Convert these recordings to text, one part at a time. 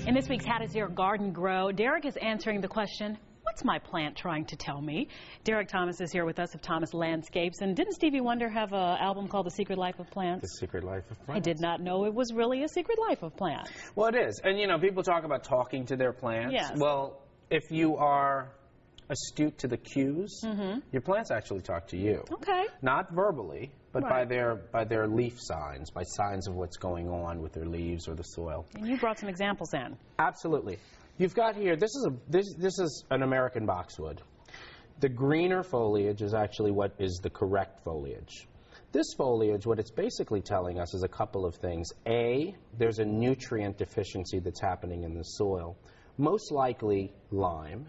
In this week's How Does Your Garden Grow, Derek is answering the question, what's my plant trying to tell me? Derek Thomas is here with us of Thomas Landscapes. And didn't Stevie Wonder have an album called The Secret Life of Plants? The Secret Life of Plants. I did not know it was really a secret life of plants. Well, it is. And, you know, people talk about talking to their plants. Yes. Well, if you are astute to the cues, your plants actually talk to you. Okay. Not verbally, but Right. by their leaf signs, by signs of what's going on with their leaves or the soil. And you brought some examples in. Absolutely. You've got here, this is an American boxwood. The greener foliage is actually what is the correct foliage. This foliage, what it's basically telling us is a couple of things. A, there's a nutrient deficiency that's happening in the soil, most likely lime,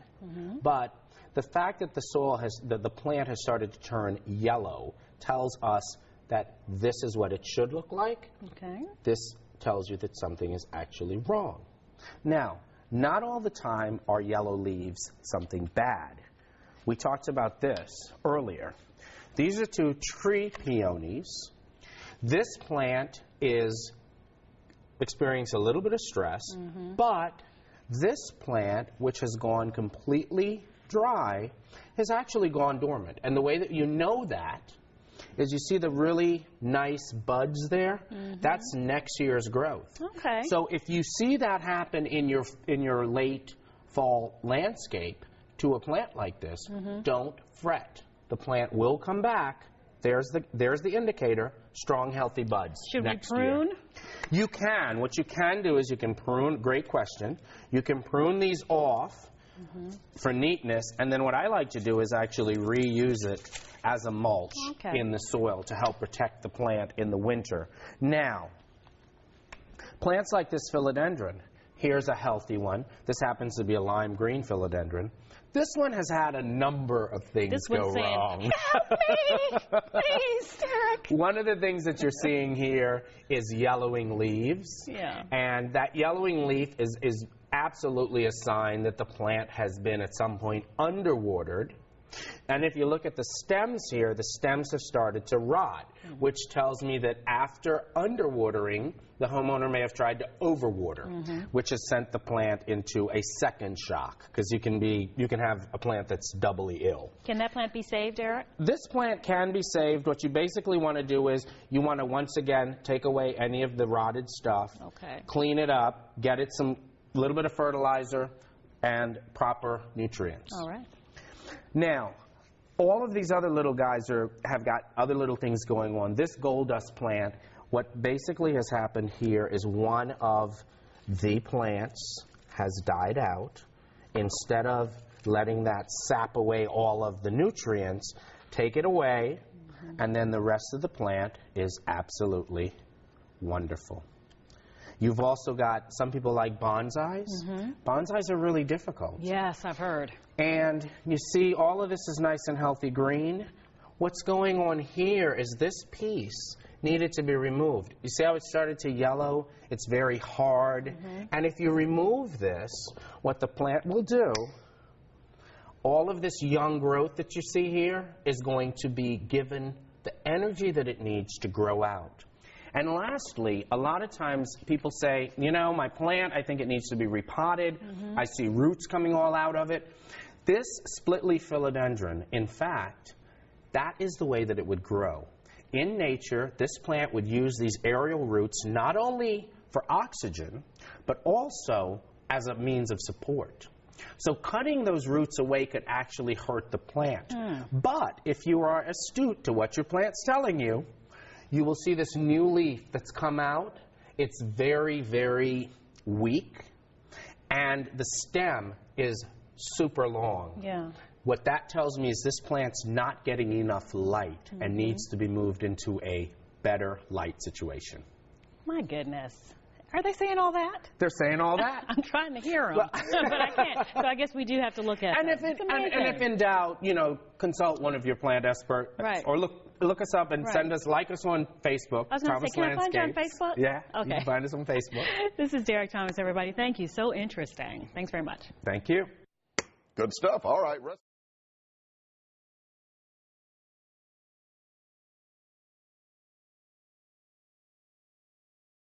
but the fact that the plant has started to turn yellow tells us that this is what it should look like. Okay. This tells you that something is actually wrong. Now, not all the time are yellow leaves something bad. We talked about this earlier. These are two tree peonies. This plant is experiencing a little bit of stress, but this plant, which has gone completely dry, has actually gone dormant. And the way that you know that is you see the really nice buds there. That's next year's growth. Okay. So if you see that happen in your late fall landscape to a plant like this, don't fret. The plant will come back. There's the indicator. Strong, healthy buds. Should next we prune? Year. You can. What you can do is you can prune. Great question. You can prune these off for neatness, and then what I like to do is actually reuse it as a mulch in the soil to help protect the plant in the winter. Now, plants like this philodendron, here's a healthy one. This happens to be a lime green philodendron. This one has had a number of things go wrong. Help me! Please, Derek! One of the things that you're seeing here is yellowing leaves. Yeah. And that yellowing leaf is absolutely a sign that the plant has been at some point underwatered. And if you look at the stems here, the stems have started to rot, which tells me that after underwatering, the homeowner may have tried to overwater, which has sent the plant into a second shock, because you can have a plant that's doubly ill. Can that plant be saved, Eric? This plant can be saved. What you basically want to do is you want to once again take away any of the rotted stuff, clean it up, get it some little bit of fertilizer and proper nutrients. All right. Now, all of these other little guys have got other little things going on. This gold dust plant, what basically has happened here is one of the plants has died out. Instead of letting that sap away all of the nutrients, take it away, and then the rest of the plant is absolutely wonderful. You've also got, some people like bonsais. Bonsais are really difficult. Yes, I've heard. And you see all of this is nice and healthy green. What's going on here is this piece needed to be removed. You see how it started to yellow? It's very hard. And if you remove this, what the plant will do, all of this young growth that you see here is going to be given the energy that it needs to grow out. And lastly, a lot of times people say, you know, my plant, I think it needs to be repotted. I see roots coming all out of it. This split-leaf philodendron, in fact, that is the way that it would grow. In nature, this plant would use these aerial roots not only for oxygen, but also as a means of support. So cutting those roots away could actually hurt the plant. But if you are astute to what your plant's telling you, you will see this new leaf that's come out. It's very, very weak, and the stem is super long. Yeah. What that tells me is this plant's not getting enough light and needs to be moved into a better light situation. My goodness. Are they saying all that? They're saying all that. I'm trying to hear them, but I can't. So I guess we do have to look at and them. If in doubt, you know, consult one of your plant experts, or look us up and send us, like us on Facebook. I was going to say, can I find you on Facebook? Yeah, okay. You can find us on Facebook. This is Derek Thomas, everybody. Thank you. So interesting. Thanks very much. Thank you. Good stuff. All right.